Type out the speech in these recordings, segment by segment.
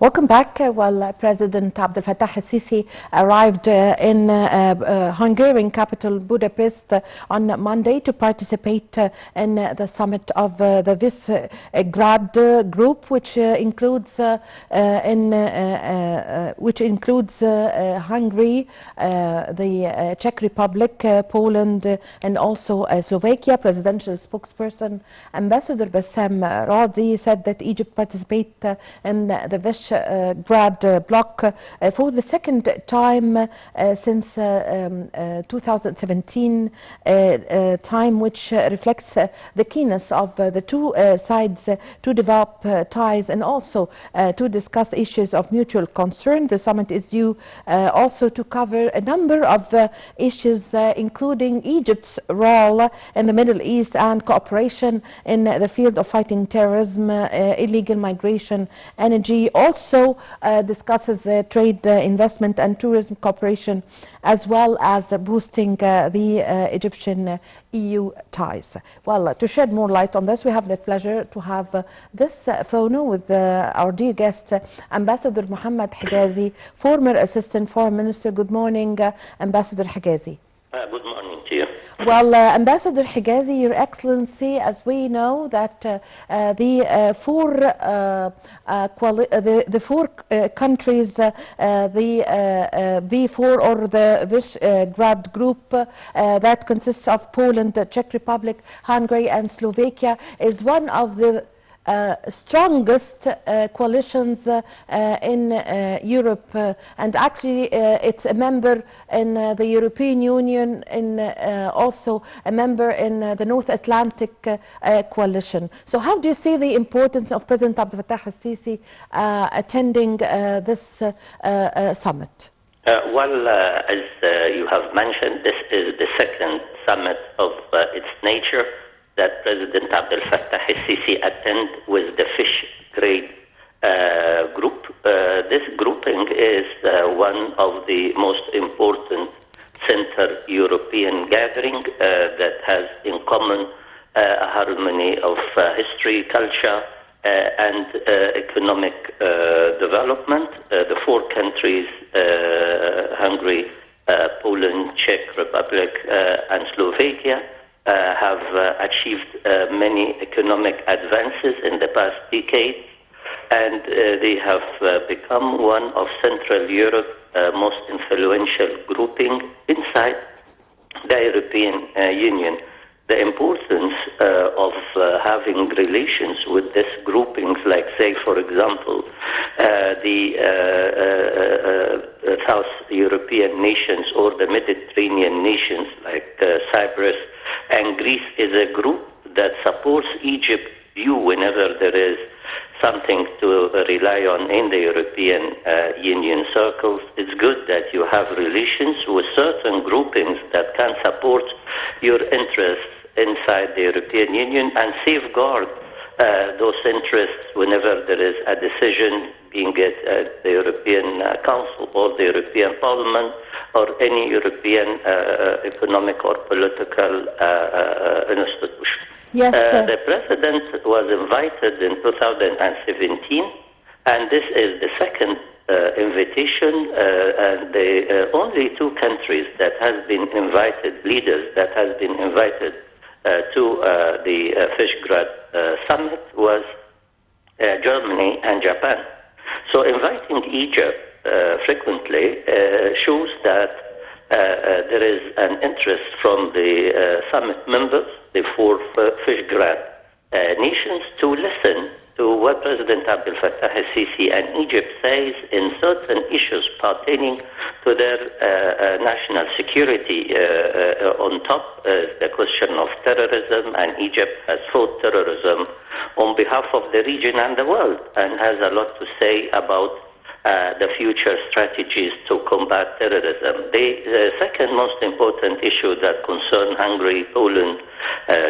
Welcome back. President Abdel Fattah el-Sisi arrived in Hungarian capital Budapest on Monday to participate in the summit of the Visegrad Group, which includes Hungary, the Czech Republic, Poland, and also Slovakia. Presidential spokesperson Ambassador Bassam Radi said that Egypt participates in the Visegrad bloc for the second time since 2017, time which reflects the keenness of the two sides to develop ties and also to discuss issues of mutual concern. The summit is due also to cover a number of issues, including Egypt's role in the Middle East and cooperation in the field of fighting terrorism, illegal migration, energy. Also discusses trade, investment and tourism cooperation, as well as boosting the Egyptian EU ties. Well, to shed more light on this, we have the pleasure to have this phono with our dear guest, Ambassador Mohamed Hegazy, former Assistant Foreign Minister. Good morning, Ambassador Hegazy. Good morning to you. Well, Ambassador Hegazy, Your Excellency, as we know that the four countries, the V4 or the Visegrad Group that consists of Poland, the Czech Republic, Hungary, and Slovakia, is one of the strongest coalitions in Europe, and actually it's a member in the European Union and also a member in the North Atlantic coalition. So how do you see the importance of President Abdel Fattah el-Sisi attending this summit? As you have mentioned, this is the second summit of its nature that President Abdel Fattah el-Sisi attend with the Visegrad group. This grouping is one of the most important Central European gathering that has in common a harmony of history, culture, and economic development. The four countries, Hungary, Poland, Czech Republic, and Slovakia, have achieved many economic advances in the past decade, and they have become one of Central Europe's most influential grouping inside the European Union. The importance of having relations with these groupings, like, say, for example, the South European nations or the Mediterranean nations like Cyprus and Greece, is a group that supports Egypt's view whenever there is something to rely on in the European Union circles. It's good that you have relations with certain groupings that can support your interests inside the European Union and safeguard those interests whenever there is a decision being at the European Council or the European Parliament or any European economic or political institution. Yes, the President was invited in 2017, and this is the second invitation, and the only two countries that has been invited, leaders that has been invited to the Visegrad summit was Germany and Japan. So inviting Egypt frequently shows that there is an interest from the summit members, the four Visegrad nations, to listen to what President Abdel Fattah el-Sisi and Egypt says in certain issues pertaining to their national security. On top is the question of terrorism, and Egypt has fought terrorism on behalf of the region and the world, and has a lot to say about the future strategies to combat terrorism. The second most important issue that concerns Hungary, Poland,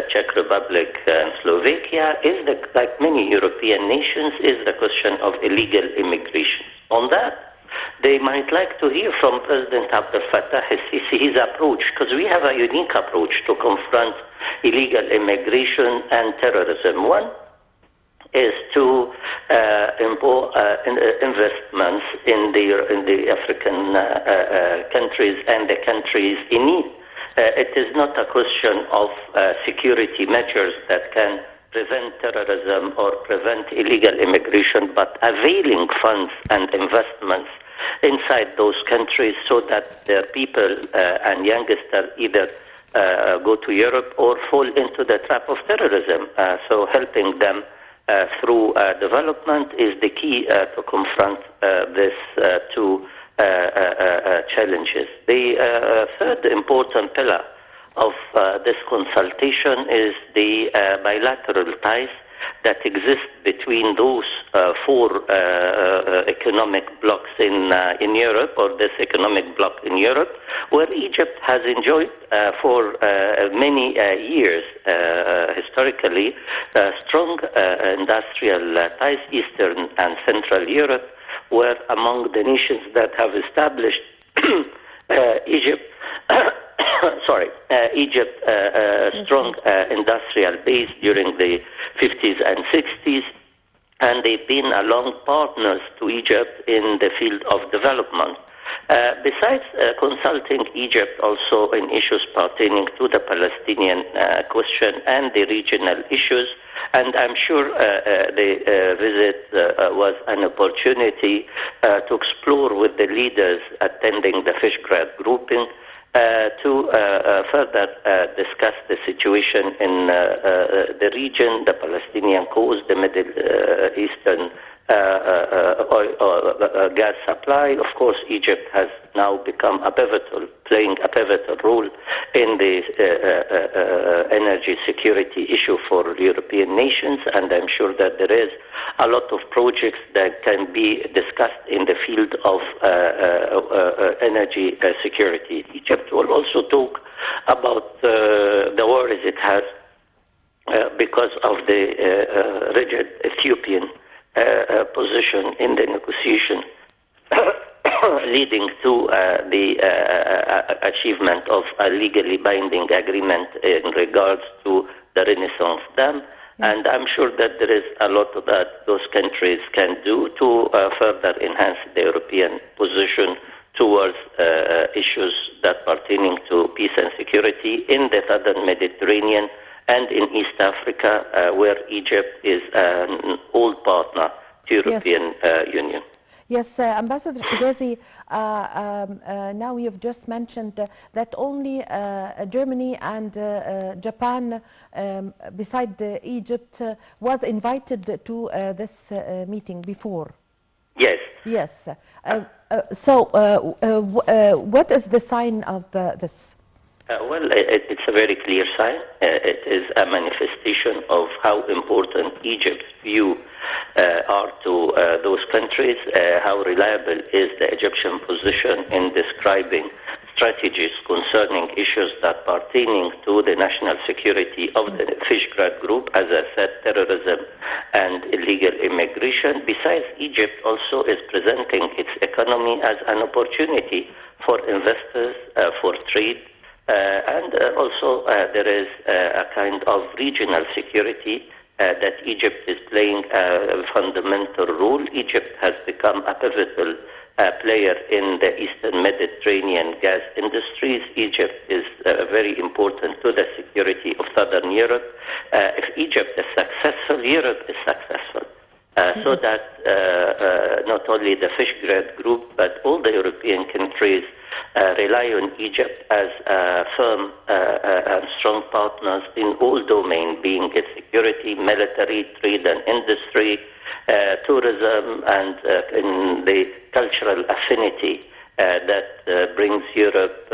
Czech Republic, and Slovakia is, like many European nations, is the question of illegal immigration. On that, they might like to hear from President Abdel Fattah el-Sisi his approach, because we have a unique approach to confront illegal immigration and terrorism. One is to investments in the African countries and the countries in need. It is not a question of security measures that can prevent terrorism or prevent illegal immigration, but availing funds and investments inside those countries so that their people and youngsters either go to Europe or fall into the trap of terrorism. So helping them through development is the key to confront these two challenges. The third important pillar of this consultation is the bilateral ties that exist between those four economic blocks in Europe, or this economic bloc in Europe, where Egypt has enjoyed for many years, historically, strong industrial ties. Eastern and Central Europe were among the nations that have established Egypt. Egypt strong industrial base during the 50s and 60s, and they've been long partners to Egypt in the field of development. Besides consulting Egypt also in issues pertaining to the Palestinian question and the regional issues, and I'm sure the visit was an opportunity to explore with the leaders attending the Visegrad grouping to further discuss the situation in the region, the Palestinian cause, the Middle Eastern gas supply. Of course, Egypt has now become playing a pivotal role in the energy security issue for European nations, and I'm sure that there is a lot of projects that can be discussed in the field of energy security. Egypt will also talk about the worries it has because of the rigid Ethiopian position in the negotiation leading to the achievement of a legally binding agreement in regards to the Renaissance Dam. And I'm sure that there is a lot that those countries can do to further enhance the European position towards issues that pertaining to peace and security in the southern Mediterranean and in East Africa, where Egypt is an old partner to European Union. Yes, Ambassador Hegazy, now you've just mentioned that only Germany and Japan, beside Egypt, was invited to this meeting before. Yes. Yes. So what is the sign of this? Well, it's a very clear sign. It is a manifestation of how important Egypt's view are to those countries, how reliable is the Egyptian position in describing strategies concerning issues that pertaining to the national security of the Visegrad group, as I said, terrorism and illegal immigration. Besides, Egypt also is presenting its economy as an opportunity for investors, for trade, and also there is a kind of regional security that Egypt is playing a fundamental role. Egypt has become a pivotal player in the Eastern Mediterranean gas industries. Egypt is very important to the security of Southern Europe. If Egypt is successful, Europe is successful. So that not only the Visegrad group, but all the European countries rely on Egypt as firm and strong partners in all domains, being it security, military, trade and industry, tourism, and in the cultural affinity that brings Europe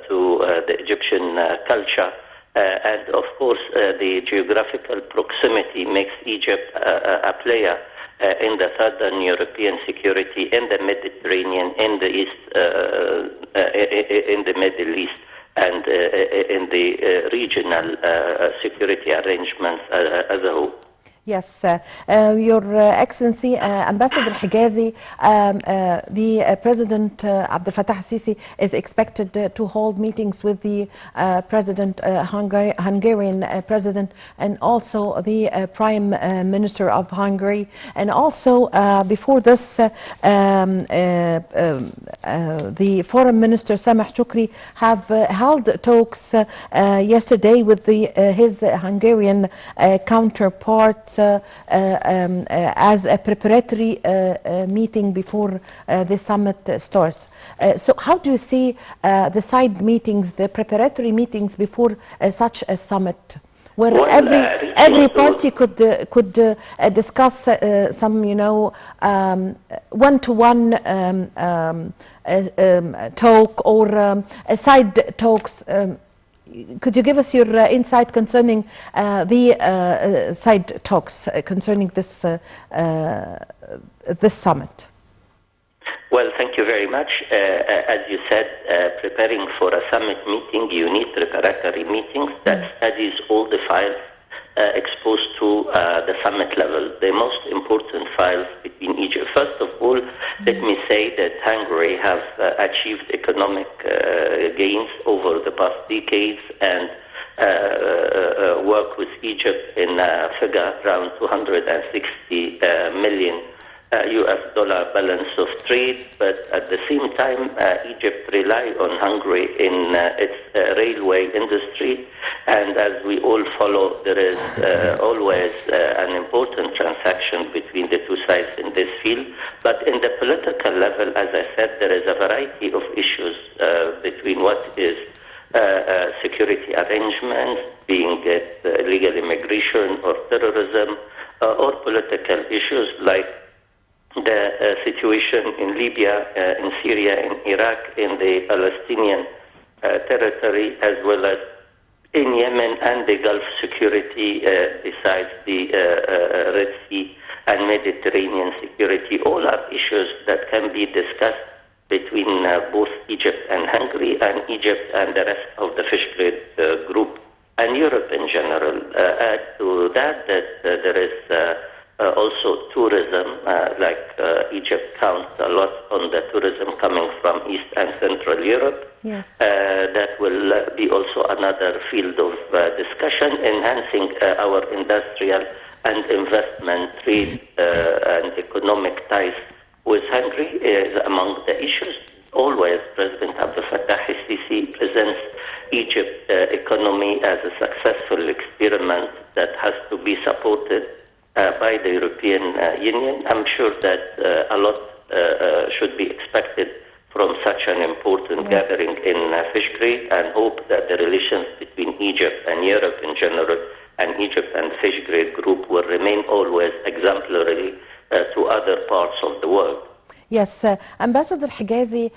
to the Egyptian culture. And of course, the geographical proximity makes Egypt a player in the southern European security, in the Mediterranean, in the East, in the Middle East, and in the regional security arrangements as a whole. Yes, Your Excellency, Ambassador Hegazy, the President Abdel Fattah al-Sisi is expected to hold meetings with the Hungarian President, and also the Prime Minister of Hungary. And also, before this, the Foreign Minister Sameh Shukri have held talks yesterday with his Hungarian counterpart as a preparatory meeting before the summit starts. So how do you see the side meetings, the preparatory meetings before such a summit, where Well, every party could discuss some, one-to-one talk or side talks? Could you give us your insight concerning the side talks concerning this summit? Well, thank you very much. As you said, preparing for a summit meeting, you need preparatory meetings that studies all the files exposed to the summit level, the most important files between Egypt. First of all, let me say that Hungary has achieved economic gains over the past decades and work with Egypt in a figure around 260 million US dollar balance of trade, but at the same time, Egypt relies on Hungary in its railway industry, and as we all follow, there is always an important transaction between the two sides in this field. But in the political level, as I said, there is a variety of issues between what is security arrangements, being it illegal immigration or terrorism, or political issues like the situation in Libya, in Syria, in Iraq, in the Palestinian territory, as well as in Yemen and the Gulf security, besides the Red Sea and Mediterranean security. All are issues that can be discussed between both Egypt and Hungary, and Egypt and the rest of the fish trade group, and Europe in general. Add to that there is also tourism, like Egypt counts a lot on the tourism coming from East and Central Europe. Yes. That will be also another field of discussion, enhancing our industrial and investment, trade and economic ties with Hungary is among the issues. Always President Abdel Fattah al-Sisi presents Egypt economy as a successful experiment that has to be supported by the European Union. I'm sure that a lot should be expected from such an important gathering in fish trade, and hope that the relations between Egypt and Europe in general, and Egypt and the fish trade group, will remain always exemplary to other parts of the world. Yes, Ambassador Hegazy,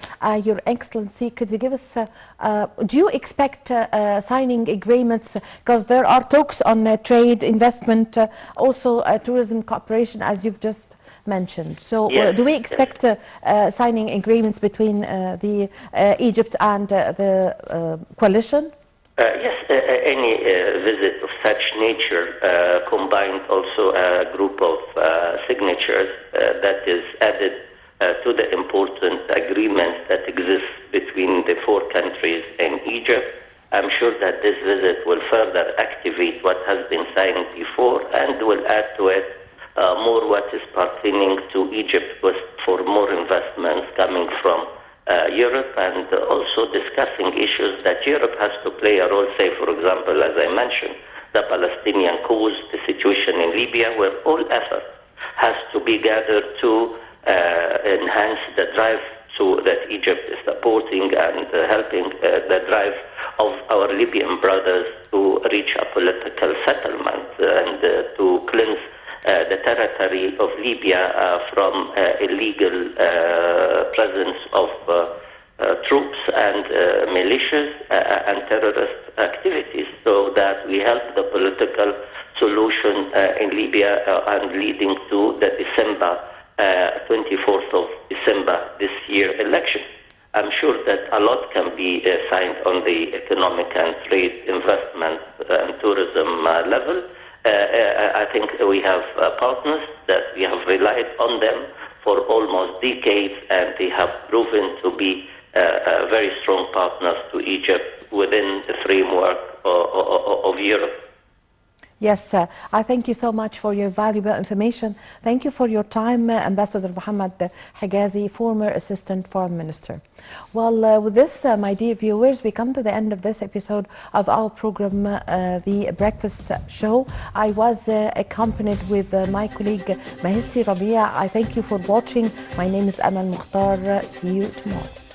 Your Excellency, could you give us, do you expect signing agreements, because there are talks on trade, investment, also tourism cooperation, as you've just mentioned. So do we expect signing agreements between the Egypt and the coalition? Yes, any visit of such nature combined also a group of signatures that is added to the important agreements that exist between the four countries and Egypt. I'm sure that this visit will further activate what has been signed before, and will add to it more what is pertaining to Egypt for more investments coming from Europe, and also discussing issues that Europe has to play a role, say, for example, as I mentioned, the Palestinian cause, the situation in Libya, where all effort has to be gathered to enhance the drive so that Egypt is supporting and helping the drive of our Libyan brothers to reach a political settlement and to cleanse the territory of Libya from illegal presence of troops and militias and terrorist activities, so that we help the political solution in Libya and leading to the December 24th of December this year election. I'm sure that a lot can be signed on the economic and trade, investment and tourism level. I think we have partners that we have relied on them for almost decades, and they have proven to be very strong partners to Egypt within the framework of Europe. Yes, I thank you so much for your valuable information. Thank you for your time, Ambassador Mohamed Hegazy, former Assistant Foreign Minister. Well, with this, my dear viewers, we come to the end of this episode of our program, The Breakfast Show. I was accompanied with my colleague Mahisti Rabia. I thank you for watching. My name is Amal Mukhtar. See you tomorrow.